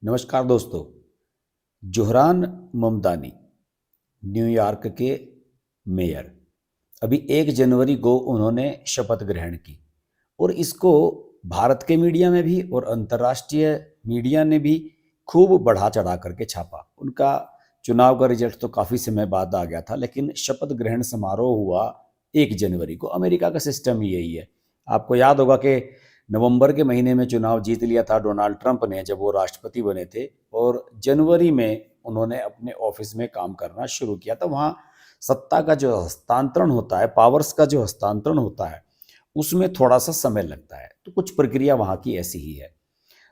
नमस्कार दोस्तों। Zohran Mamdani New York के मेयर अभी 1 जनवरी को उन्होंने शपथ ग्रहण की और इसको भारत के मीडिया में भी और अंतर्राष्ट्रीय मीडिया ने भी खूब बढ़ा चढ़ा करके छापा। उनका चुनाव का रिजल्ट तो काफ़ी समय बाद आ गया था, लेकिन शपथ ग्रहण समारोह हुआ 1 जनवरी को। अमेरिका का सिस्टम ही यही है। आपको याद होगा कि नवंबर के महीने में चुनाव जीत लिया था डोनाल्ड ट्रंप ने जब वो राष्ट्रपति बने थे, और जनवरी में उन्होंने अपने ऑफिस में काम करना शुरू किया था। वहाँ सत्ता का जो हस्तांतरण होता है, पावर्स का जो हस्तांतरण होता है, उसमें थोड़ा सा समय लगता है। तो कुछ प्रक्रिया वहाँ की ऐसी ही है।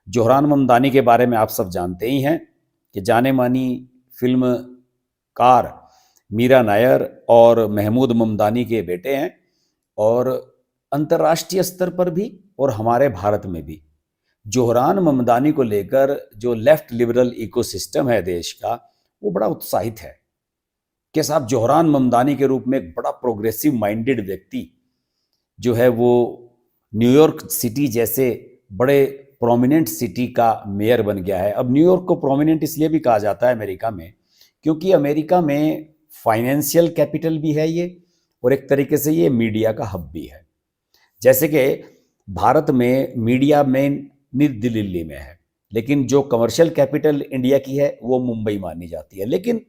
जोहरान ममदानी के बारे में आप सब जानते ही हैं कि जाने मानी फिल्मकार मीरा नायर और महमूद ममदानी के बेटे हैं, और अंतर्राष्ट्रीय स्तर पर भी और हमारे भारत में भी जोहरान ममदानी को लेकर जो लेफ्ट लिबरल इकोसिस्टम है देश का, वो बड़ा उत्साहित है कि साहब जोहरान ममदानी के रूप में एक बड़ा प्रोग्रेसिव माइंडेड व्यक्ति जो है वो न्यूयॉर्क सिटी जैसे बड़े प्रोमिनेंट सिटी का मेयर बन गया है। अब न्यूयॉर्क को प्रोमिनेंट इसलिए भी कहा जाता है अमेरिका में, क्योंकि अमेरिका में फाइनेंशियल कैपिटल भी है ये, और एक तरीके से ये मीडिया का हब भी है। जैसे कि भारत में मीडिया मेन नई दिल्ली में है, लेकिन जो कमर्शियल कैपिटल इंडिया की है वो मुंबई मानी जाती है। लेकिन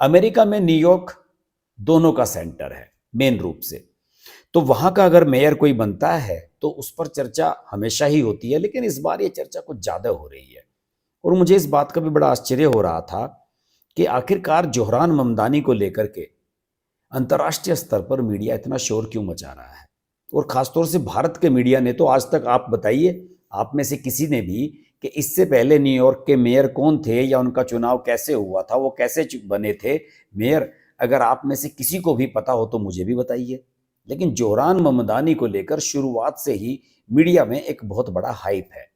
अमेरिका में न्यूयॉर्क दोनों का सेंटर है मेन रूप से। तो वहां का अगर मेयर कोई बनता है तो उस पर चर्चा हमेशा ही होती है, लेकिन इस बार ये चर्चा कुछ ज्यादा हो रही है। और मुझे इस बात का भी बड़ा आश्चर्य हो रहा था कि आखिरकार जोहरान ममदानी को लेकर के अंतर्राष्ट्रीय स्तर पर मीडिया इतना शोर क्यों मचा रहा है, और खासतौर से भारत के मीडिया ने तो आज तक, आप बताइए आप में से किसी ने भी कि इससे पहले न्यूयॉर्क के मेयर कौन थे या उनका चुनाव कैसे हुआ था, वो कैसे बने थे मेयर, अगर आप में से किसी को भी पता हो तो मुझे भी बताइए। लेकिन जोहरान ममदानी को लेकर शुरुआत से ही मीडिया में एक बहुत बड़ा हाइप है।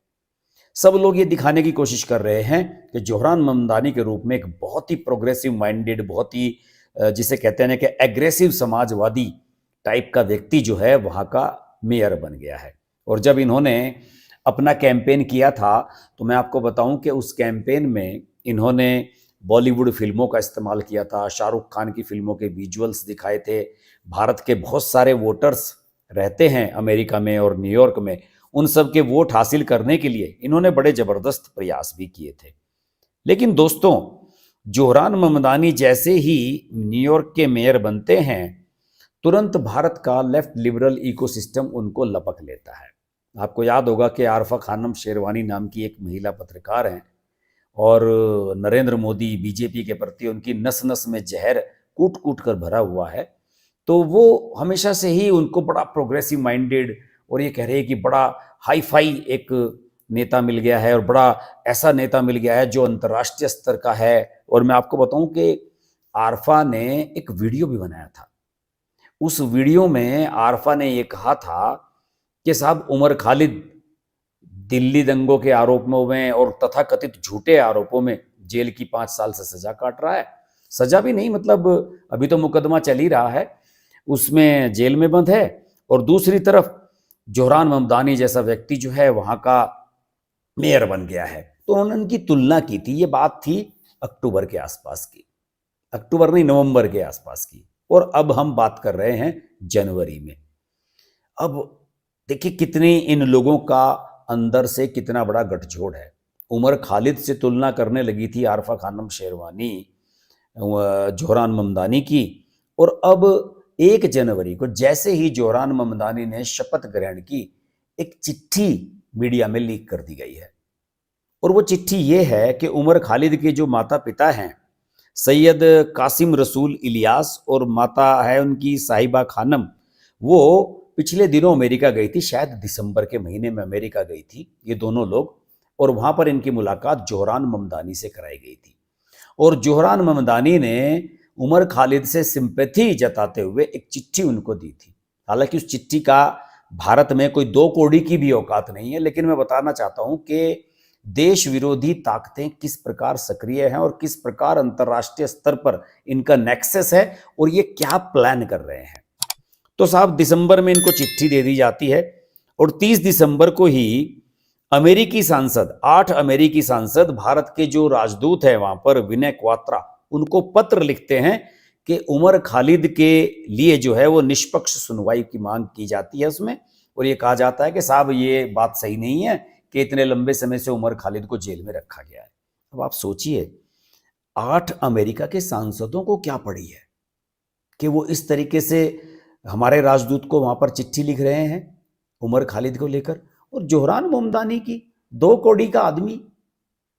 सब लोग ये दिखाने की कोशिश कर रहे हैं कि जोहरान ममदानी के रूप में एक बहुत ही प्रोग्रेसिव माइंडेड, बहुत ही जिसे कहते हैं कि एग्रेसिव समाजवादी टाइप का व्यक्ति जो है वहाँ का मेयर बन गया है। और जब इन्होंने अपना कैंपेन किया था तो मैं आपको बताऊं कि उस कैंपेन में इन्होंने बॉलीवुड फिल्मों का इस्तेमाल किया था, शाहरुख खान की फिल्मों के विजुअल्स दिखाए थे। भारत के बहुत सारे वोटर्स रहते हैं अमेरिका में और न्यूयॉर्क में, उन सब के वोट हासिल करने के लिए इन्होंने बड़े जबरदस्त प्रयास भी किए थे। लेकिन दोस्तों, जोहरान ममदानी जैसे ही न्यूयॉर्क के मेयर बनते हैं, तुरंत भारत का लेफ्ट लिबरल इकोसिस्टम उनको लपक लेता है। आपको याद होगा कि आरफा खानम शेरवानी नाम की एक महिला पत्रकार हैं, और नरेंद्र मोदी बीजेपी के प्रति उनकी नस नस में जहर कूट कूट कर भरा हुआ है। तो वो हमेशा से ही उनको बड़ा प्रोग्रेसिव माइंडेड, और ये कह रहे हैं कि बड़ा हाई फाई एक नेता मिल गया है, और बड़ा ऐसा नेता मिल गया है जो अंतर्राष्ट्रीय स्तर का है। और मैं आपको बताऊं कि आरफा ने एक वीडियो भी बनाया था। उस वीडियो में आरफा ने ये कहा था कि साहब उमर खालिद दिल्ली दंगों के आरोपों में और तथाकथित झूठे आरोपों में जेल की 5 साल से सजा काट रहा है। सजा भी नहीं, मतलब अभी तो मुकदमा चल ही रहा है, उसमें जेल में बंद है। और दूसरी तरफ जोहरान ममदानी जैसा व्यक्ति जो है वहां का मेयर बन गया है। तो उन्होंने उनकी तुलना की थी। ये बात थी अक्टूबर के आसपास की, अक्टूबर नहीं नवंबर के आसपास की, और अब हम बात कर रहे हैं जनवरी में। अब देखिए कितनी इन लोगों का अंदर से कितना बड़ा गठजोड़ है। उमर खालिद से तुलना करने लगी थी आरफा खानम शेरवानी जोहरान ममदानी की, और अब 1 जनवरी को जैसे ही जोहरान ममदानी ने शपथ ग्रहण की, एक चिट्ठी मीडिया में लीक कर दी गई है। और वो चिट्ठी ये है कि उमर खालिद के जो माता पिता हैं सैयद कासिम रसूल इलियास और माता है उनकी साहिबा खानम, वो पिछले दिनों अमेरिका गई थी, शायद दिसंबर के महीने में अमेरिका गई थी ये दोनों लोग, और वहां पर इनकी मुलाकात जोहरान ममदानी से कराई गई थी। और जोहरान ममदानी ने उमर खालिद से सिंपैथी जताते हुए एक चिट्ठी उनको दी थी। हालांकि उस चिट्ठी का भारत में कोई 2 कौड़ी की भी औकात नहीं है, लेकिन मैं बताना चाहता हूं कि देश विरोधी ताकतें किस प्रकार सक्रिय हैं और किस प्रकार अंतर्राष्ट्रीय स्तर पर इनका नेक्सस है, और ये क्या प्लान कर रहे हैं। तो साहब दिसंबर में इनको चिट्ठी दे दी जाती है, और 30 दिसंबर को ही अमेरिकी सांसद, 8 अमेरिकी सांसद भारत के जो राजदूत हैं वहां पर विनय क्वात्रा, उनको पत्र लिखते हैं कि उमर खालिद के लिए जो है वो निष्पक्ष सुनवाई की मांग की जाती है उसमें, और ये कहा जाता है कि साहब ये बात सही नहीं है कि इतने लंबे समय से उमर खालिद को जेल में रखा गया है। अब आप सोचिए 8 अमेरिका के सांसदों को क्या पड़ी है कि वो इस तरीके से हमारे राजदूत को वहां पर चिट्ठी लिख रहे हैं उमर खालिद को लेकर। और जोहरान ममदानी की 2 कौड़ी का आदमी,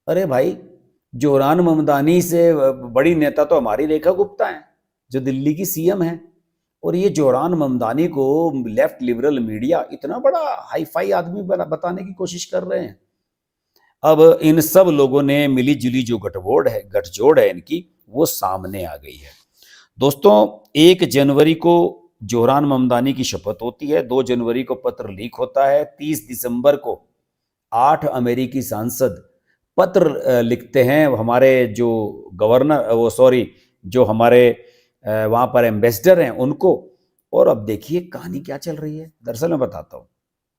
अरे भाई जोहरान ममदानी से बड़ी नेता तो हमारी रेखा गुप्ता है जो दिल्ली की सीएम है, और ये जोहरान ममदानी को लेफ्ट लिबरल मीडिया इतना बड़ा हाईफाई आदमी बताने की कोशिश कर रहे हैं। अब इन सब लोगों ने मिली जुली जो गठजोड़ है इनकी, वो सामने आ गई है। दोस्तों 1 जनवरी को जोहरान ममदानी की शपथ होती है, 2 जनवरी को पत्र लीक होता है, 30 दिसंबर को 8 अमेरिकी सांसद पत्र लिखते हैं हमारे जो गवर्नर जो हमारे वहां पर एम्बेसडर हैं उनको। और अब देखिए कहानी क्या चल रही है। दरअसल मैं बताता हूं,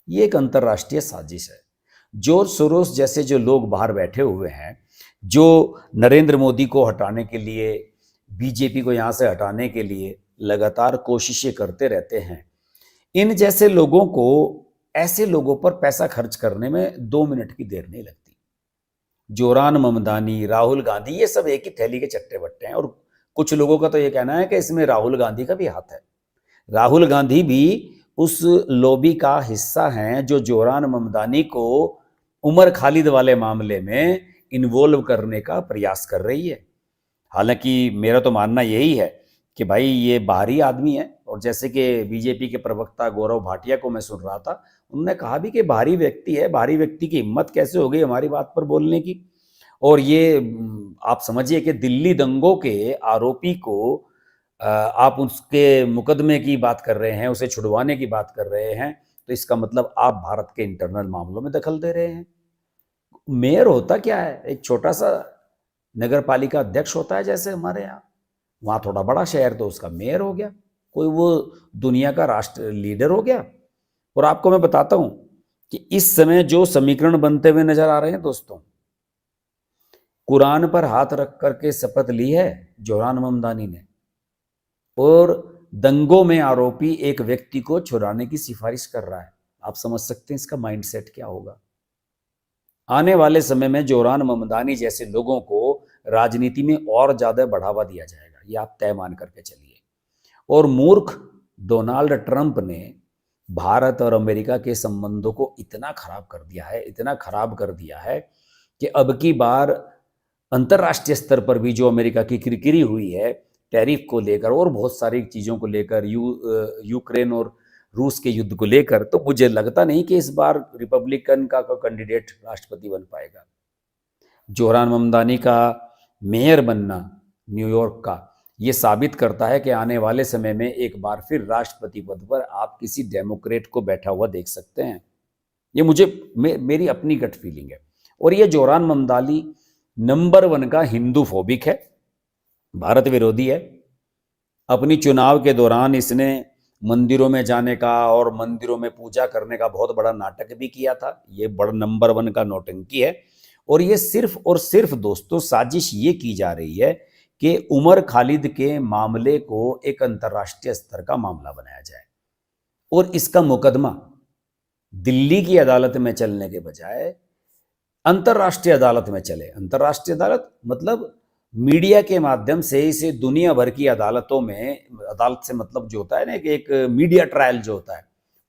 ये एक अंतरराष्ट्रीय साजिश है। जॉर्ज सोरोस जैसे जो लोग बाहर बैठे हुए हैं, जो नरेंद्र मोदी को हटाने के लिए, बीजेपी को यहां से हटाने के लिए लगातार कोशिशें करते रहते हैं, इन जैसे लोगों को, ऐसे लोगों पर पैसा खर्च करने में 2 मिनट की देर नहीं लगती। जोहरान ममदानी, राहुल गांधी, ये सब एक ही थैली के चट्टे बट्टे हैं। और कुछ लोगों का तो ये कहना है कि इसमें राहुल गांधी का भी हाथ है। राहुल गांधी भी उस लॉबी का हिस्सा हैं जो जोहरान ममदानी को उमर खालिद वाले मामले में इन्वॉल्व करने का प्रयास कर रही है। हालांकि मेरा तो मानना यही है कि भाई ये बाहरी आदमी है, और जैसे कि बीजेपी के प्रवक्ता गौरव भाटिया को मैं सुन रहा था, उन्होंने कहा भी कि बाहरी व्यक्ति है, बाहरी व्यक्ति की हिम्मत कैसे हो गई हमारी बात पर बोलने की। और ये आप समझिए कि दिल्ली दंगों के आरोपी को आप उसके मुकदमे की बात कर रहे हैं, उसे छुड़वाने की बात कर रहे हैं, तो इसका मतलब आप भारत के इंटरनल मामलों में दखल दे रहे हैं। मेयर होता क्या है, एक छोटा सा नगर पालिका अध्यक्ष होता है जैसे हमारे यहाँ, वहां थोड़ा बड़ा शहर तो उसका मेयर हो गया, कोई वो दुनिया का राष्ट्र लीडर हो गया। और आपको मैं बताता हूं कि इस समय जो समीकरण बनते हुए नजर आ रहे हैं दोस्तों, कुरान पर हाथ रख करके शपथ ली है जोहरान ममदानी ने, और दंगों में आरोपी एक व्यक्ति को छुड़ाने की सिफारिश कर रहा है। आप समझ सकते हैं इसका माइंडसेट क्या होगा। आने वाले समय में जोहरान ममदानी जैसे लोगों को राजनीति में और ज्यादा बढ़ावा दिया जाएगा, ये आप तय मान करके चलिए। और मूर्ख डोनाल्ड ट्रंप ने भारत और अमेरिका के संबंधों को इतना खराब कर दिया है, इतना खराब कर दिया है कि अब की बार अंतर्राष्ट्रीय स्तर पर भी जो अमेरिका की किरकिरी हुई है टैरिफ को लेकर और बहुत सारी चीजों को लेकर, यूक्रेन और रूस के युद्ध को लेकर, तो मुझे लगता नहीं कि इस बार रिपब्लिकन का कैंडिडेट राष्ट्रपति बन पाएगा। जोहरान ममदानी का मेयर बनना न्यूयॉर्क का, ये साबित करता है कि आने वाले समय में एक बार फिर राष्ट्रपति पद पर आप किसी डेमोक्रेट को बैठा हुआ देख सकते हैं। ये मेरी अपनी गट फीलिंग है। और ये जोहरान ममदानी नंबर 1 का हिंदू फोबिक है, भारत विरोधी है। अपनी चुनाव के दौरान इसने मंदिरों में जाने का और मंदिरों में पूजा करने का बहुत बड़ा नाटक भी किया था। ये बड़ा नंबर 1 का नौटंकी है। और ये सिर्फ और सिर्फ दोस्तों साजिश ये की जा रही है कि उमर खालिद के मामले को एक अंतर्राष्ट्रीय स्तर का मामला बनाया जाए और इसका मुकदमा दिल्ली की अदालत में चलने के बजाय अंतर्राष्ट्रीय अदालत में चले। अंतर्राष्ट्रीय अदालत मतलब मीडिया के माध्यम से इसे दुनिया भर की अदालतों में, अदालत से मतलब जो होता है ना कि एक मीडिया ट्रायल जो होता है,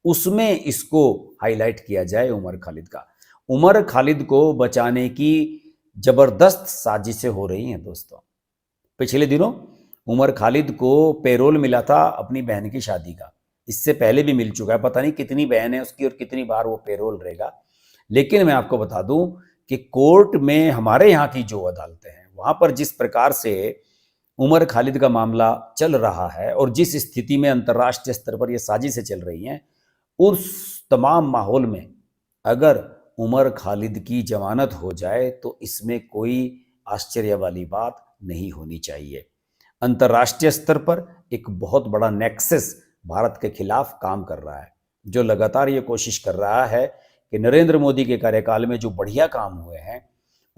उसमें इसको हाईलाइट किया जाए उमर खालिद का। उमर खालिद को बचाने की जबरदस्त साजिशें हो रही हैं दोस्तों। पिछले दिनों उमर खालिद को पेरोल मिला था अपनी बहन की शादी का, इससे पहले भी मिल चुका है, पता नहीं कितनी बहन है उसकी और कितनी बार वो पेरोल रहेगा। लेकिन मैं आपको बता दूं कि कोर्ट में हमारे यहाँ की जो अदालतें हैं वहां पर जिस प्रकार से उमर खालिद का मामला चल रहा है और जिस स्थिति में अंतर्राष्ट्रीय स्तर पर ये साजिशें चल रही हैं, उस तमाम माहौल में अगर उमर खालिद की जमानत हो जाए तो इसमें कोई आश्चर्य वाली बात नहीं होनी चाहिए। अंतर्राष्ट्रीय स्तर पर एक बहुत बड़ा नेक्सस भारत के खिलाफ काम कर रहा है, जो लगातार ये कोशिश कर रहा है कि नरेंद्र मोदी के कार्यकाल में जो बढ़िया काम हुए हैं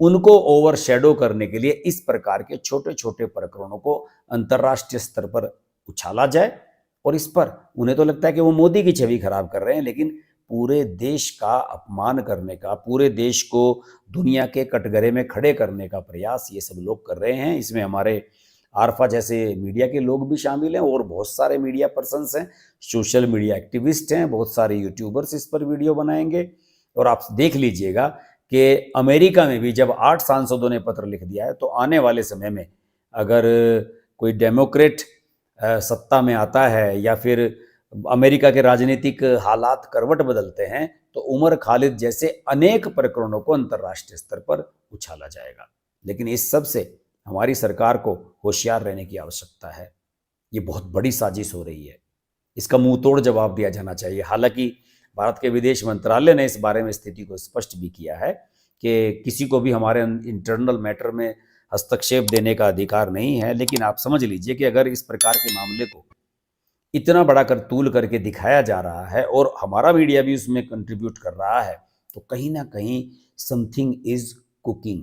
उनको ओवरशैडो करने के लिए इस प्रकार के छोटे छोटे प्रकरणों को अंतर्राष्ट्रीय स्तर पर उछाला जाए। और इस पर उन्हें तो लगता है कि वो मोदी की छवि खराब कर रहे हैं, लेकिन पूरे देश का अपमान करने का, पूरे देश को दुनिया के कटघरे में खड़े करने का प्रयास ये सब लोग कर रहे हैं। इसमें हमारे आरफा जैसे मीडिया के लोग भी शामिल हैं और बहुत सारे मीडिया पर्सन्स हैं, सोशल मीडिया एक्टिविस्ट हैं, बहुत सारे यूट्यूबर्स इस पर वीडियो बनाएंगे। और आप देख लीजिएगा कि अमेरिका में भी जब 8 सांसदों ने पत्र लिख दिया है, तो आने वाले समय में अगर कोई डेमोक्रेट सत्ता में आता है या फिर अमेरिका के राजनीतिक हालात करवट बदलते हैं, तो उमर खालिद जैसे अनेक प्रकरणों को अंतर्राष्ट्रीय स्तर पर उछाला जाएगा। लेकिन इस सब से हमारी सरकार को होशियार रहने की आवश्यकता है। ये बहुत बड़ी साजिश हो रही है, इसका मुंह तोड़ जवाब दिया जाना चाहिए। हालांकि भारत के विदेश मंत्रालय ने इस बारे में स्थिति को स्पष्ट भी किया है कि किसी को भी हमारे इंटरनल मैटर में हस्तक्षेप देने का अधिकार नहीं है। लेकिन आप समझ लीजिए कि अगर इस प्रकार के मामले को इतना बड़ा कर तूल करके दिखाया जा रहा है और हमारा मीडिया भी उसमें कंट्रीब्यूट कर रहा है, तो कहीं ना कहीं समथिंग इज कुकिंग,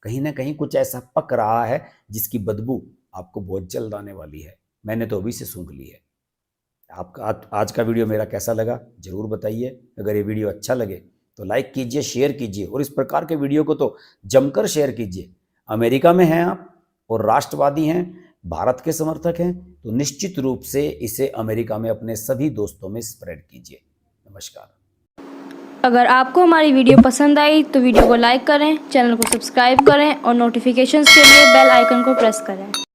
कहीं ना कहीं कुछ ऐसा पक रहा है जिसकी बदबू आपको बहुत जल्द आने वाली है। मैंने तो अभी से सूंघ ली है। आपका आज का वीडियो मेरा कैसा लगा जरूर बताइए। अगर ये वीडियो अच्छा लगे तो लाइक कीजिए, शेयर कीजिए और इस प्रकार के वीडियो को तो जमकर शेयर कीजिए। अमेरिका में हैं आप और राष्ट्रवादी हैं, भारत के समर्थक हैं, तो निश्चित रूप से इसे अमेरिका में अपने सभी दोस्तों में स्प्रेड कीजिए। नमस्कार। अगर आपको हमारी वीडियो पसंद आई तो वीडियो को लाइक करें, चैनल को सब्सक्राइब करें और नोटिफिकेशंस के लिए बेल आइकन को प्रेस करें।